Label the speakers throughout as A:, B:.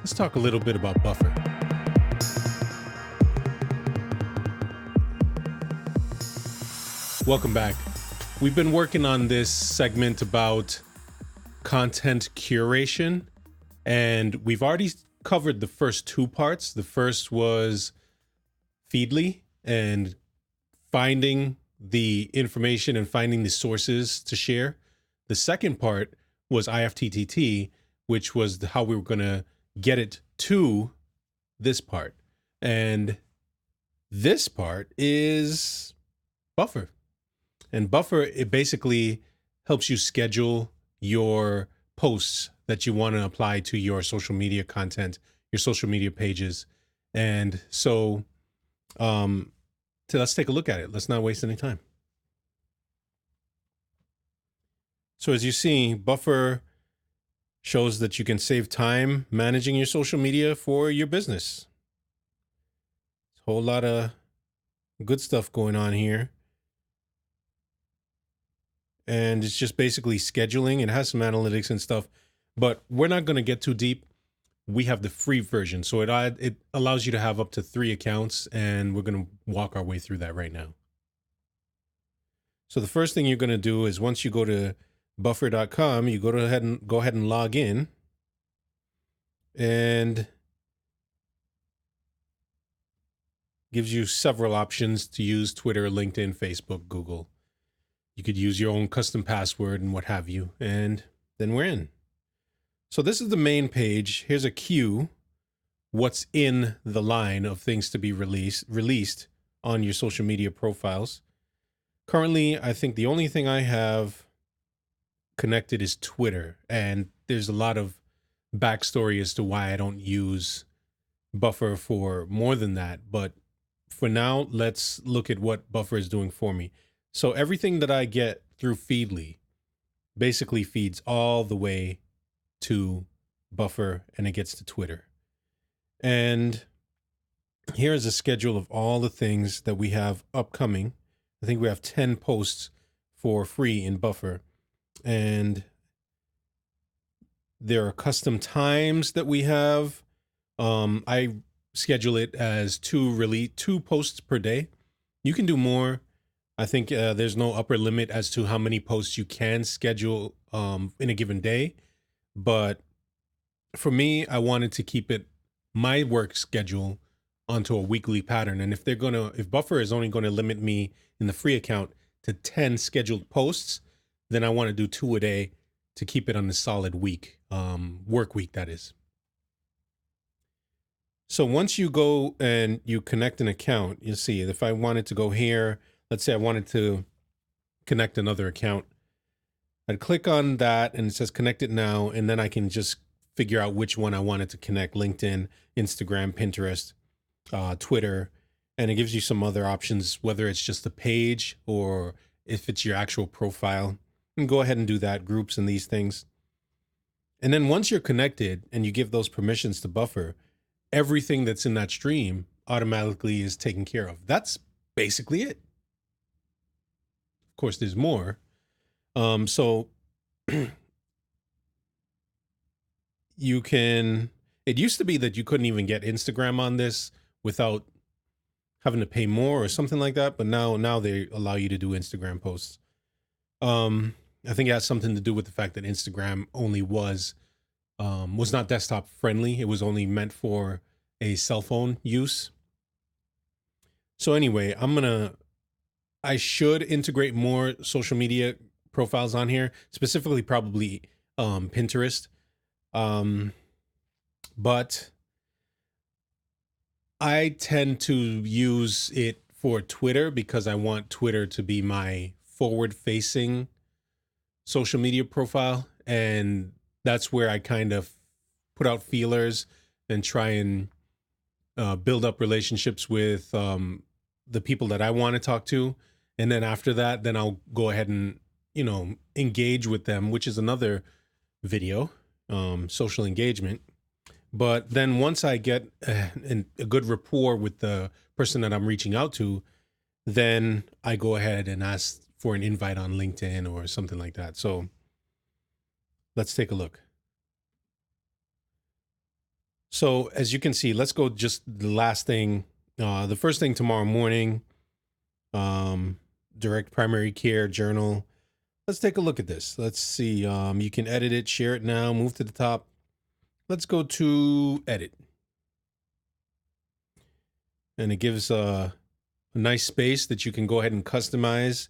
A: Let's talk a little bit about buffer. Welcome back. We've been working on this segment about content curation, and we've already covered the first two parts. The first was Feedly and finding the information and finding the sources to share. The second part was IFTTT, which was how we were going to get it to this part. And this part is buffer. And buffer, it basically helps you schedule your posts that you want to apply to your social media content, your social media pages. And so let's take a look at it. Let's not waste any time. So as you see, buffer shows that you can save time managing your social media for your business. There's a whole lot of good stuff going on here. And it's just basically scheduling. It has some analytics and stuff, but we're not going to get too deep. We have the free version. So it allows you to have up to 3 accounts, and we're going to walk our way through that right now. So the first thing you're going to do is once you go to buffer.com, you go ahead and log in, and gives you several options to use: Twitter, LinkedIn, Facebook, Google. You could use your own custom password and what have you, and then we're in. So this is the main page. Here's a queue. What's in the line of things to be released on your social media profiles. Currently, I think the only thing I have connected is Twitter, and there's a lot of backstory as to why I don't use buffer for more than that. But for now, let's look at what buffer is doing for me. So everything that I get through Feedly basically feeds all the way to buffer, and it gets to Twitter. And here is a schedule of all the things that we have upcoming. I think we have 10 posts for free in buffer, and there are custom times that we have. I schedule it as 2 posts per day. You can do more. I think there's no upper limit as to how many posts you can schedule in a given day. But for me, I wanted to keep my work schedule onto a weekly pattern. And if buffer is only going to limit me in the free account to 10 scheduled posts, then I want to do 2 a day to keep it on a solid week, work week, that is. So once you go and you connect an account, you'll see if I wanted to go here, let's say I wanted to connect another account, I'd click on that and it says connect it now. And then I can just figure out which one I wanted to connect: LinkedIn, Instagram, Pinterest, Twitter. And it gives you some other options, whether it's just a page or if it's your actual profile. And go ahead and do that, groups and these things. And then once you're connected and you give those permissions to buffer, everything that's in that stream automatically is taken care of. That's basically it. Of course, there's more. So you can, it used to be that you couldn't even get Instagram on this without having to pay more or something like that. But now they allow you to do Instagram posts. I think it has something to do with the fact that Instagram only was not desktop friendly. It was only meant for a cell phone use. So anyway, I should integrate more social media profiles on here, specifically probably Pinterest. But I tend to use it for Twitter because I want Twitter to be my forward-facing social media profile. And that's where I kind of put out feelers and try and build up relationships with the people that I want to talk to. And then after that, then I'll go ahead and, engage with them, which is another video, social engagement. But then once I get a good rapport with the person that I'm reaching out to, then I go ahead and ask for an invite on LinkedIn or something like that. So let's take a look. So as you can see, let's go just the last thing, the first thing tomorrow morning, direct primary care journal. Let's take a look at this. Let's see. You can edit it, share it now, move to the top. Let's go to edit. And it gives a nice space that you can go ahead and customize.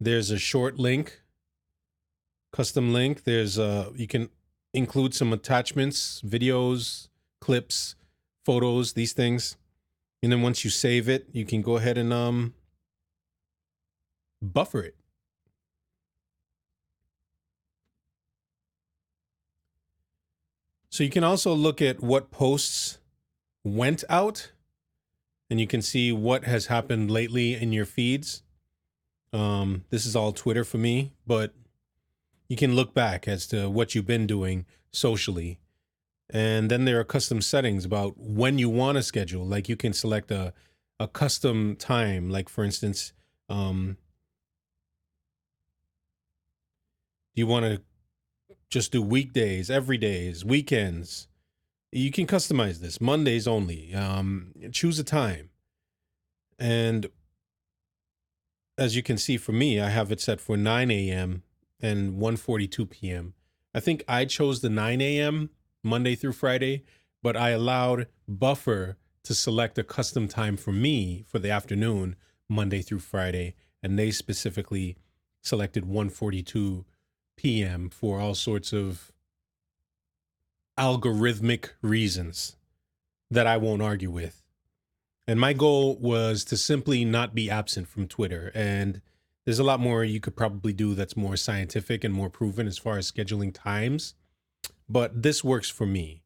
A: There's a short link, custom link. There's you can include some attachments, videos, clips, photos, these things. And then once you save it, you can go ahead and buffer it. So you can also look at what posts went out, and you can see what has happened lately in your feeds. This is all Twitter for me, but you can look back as to what you've been doing socially. And then there are custom settings about when you want to schedule. Like you can select a custom time. Like for instance, do you want to just do weekdays, every days, weekends? You can customize this. Mondays only. Choose a time. And as you can see for me, I have it set for 9 a.m. and 1:42 p.m. I think I chose the 9 a.m. Monday through Friday, but I allowed Buffer to select a custom time for me for the afternoon, Monday through Friday, and they specifically selected 1:42 p.m. for all sorts of algorithmic reasons that I won't argue with. And my goal was to simply not be absent from Twitter. And there's a lot more you could probably do that's more scientific and more proven as far as scheduling times. But this works for me.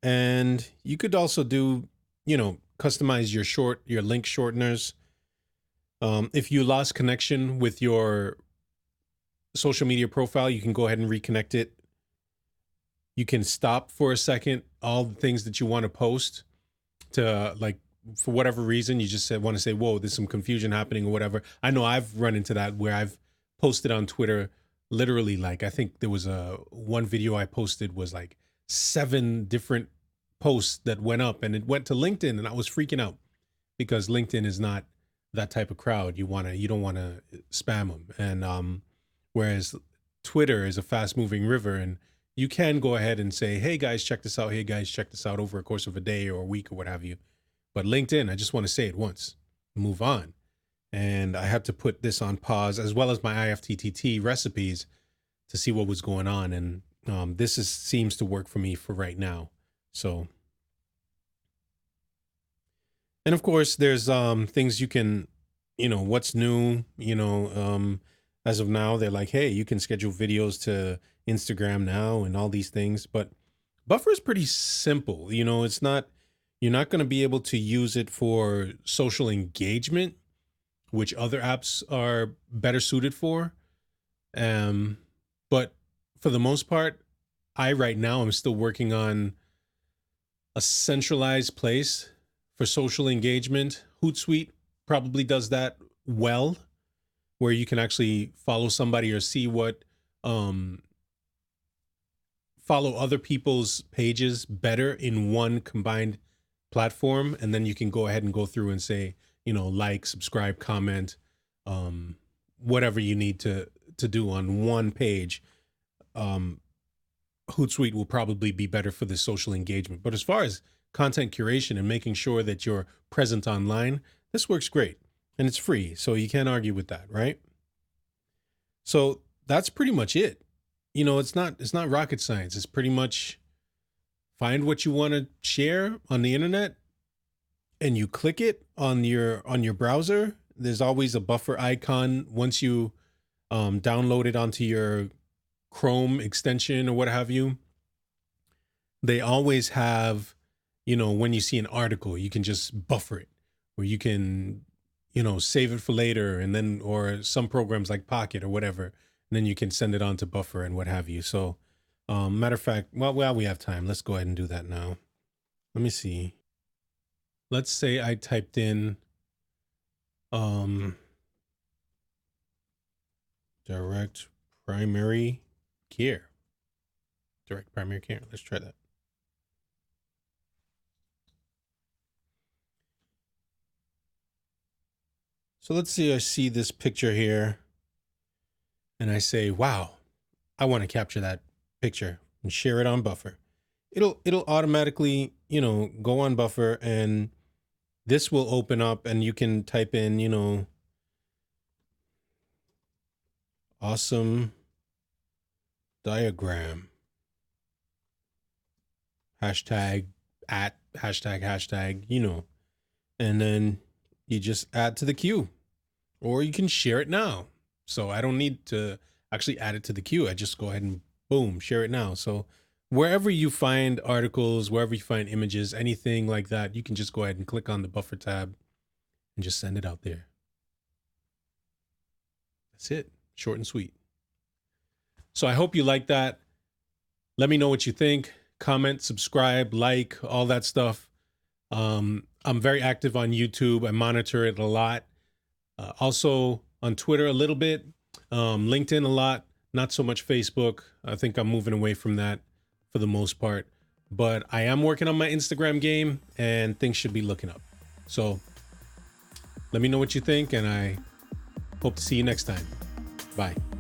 A: And you could also do, customize your link shorteners. If you lost connection with your social media profile, you can go ahead and reconnect it. You can stop for a second all the things that you want to post to, like, for whatever reason, you just want to say, whoa, there's some confusion happening or whatever. I know I've run into that where I've posted on Twitter, literally, like, I think there was one video I posted was like 7 different posts that went up, and it went to LinkedIn, and I was freaking out because LinkedIn is not that type of crowd. You don't want to spam them. And whereas Twitter is a fast moving river, and you can go ahead and say, hey guys, check this out. Hey guys, check this out over a course of a day or a week or what have you. But LinkedIn, I just want to say it once, move on. And I had to put this on pause, as well as my IFTTT recipes, to see what was going on. And seems to work for me for right now. So, and of course, there's things you can, what's new, as of now, they're like, hey, you can schedule videos to Instagram now and all these things. But Buffer is pretty simple. It's not, you're not going to be able to use it for social engagement, which other apps are better suited for. But for the most part, right now, I'm still working on a centralized place for social engagement. Hootsuite probably does that well, where you can actually follow somebody or see follow other people's pages better in one combined platform. And then you can go ahead and go through and say, like, subscribe, comment, whatever you need to do on one page. Hootsuite will probably be better for the social engagement. But as far as content curation and making sure that you're present online, this works great. And it's free, so you can't argue with that, right? So that's pretty much it. It's not rocket science. It's pretty much find what you want to share on the internet and you click it on your browser. There's always a buffer icon once you download it onto your Chrome extension or what have you. They always have, when you see an article, you can just buffer it, or you can, save it for later, and then, or some programs like Pocket or whatever, and then you can send it on to Buffer and what have you. So, matter of fact, well, we have time. Let's go ahead and do that now. Let me see. Let's say I typed in direct primary care. Direct primary care. Let's try that. So let's see, I see this picture here and I say, wow, I want to capture that picture and share it on Buffer. It'll automatically, you know, go on Buffer, and this will open up and you can type in, you know, awesome diagram, hashtag at hashtag, you know, and then you just add to the queue, or you can share it now. So I don't need to actually add it to the queue. I just go ahead and boom, share it now. So wherever you find articles, wherever you find images, anything like that, you can just go ahead and click on the Buffer tab and just send it out there. That's it. Short and sweet. So I hope you like that. Let me know what you think. Comment, subscribe, like, all that stuff. I'm very active on YouTube. I monitor it a lot. Also on Twitter a little bit, LinkedIn a lot, not so much Facebook. I think I'm moving away from that for the most part, but I am working on my Instagram game and things should be looking up. So let me know what you think, and I hope to see you next time. Bye.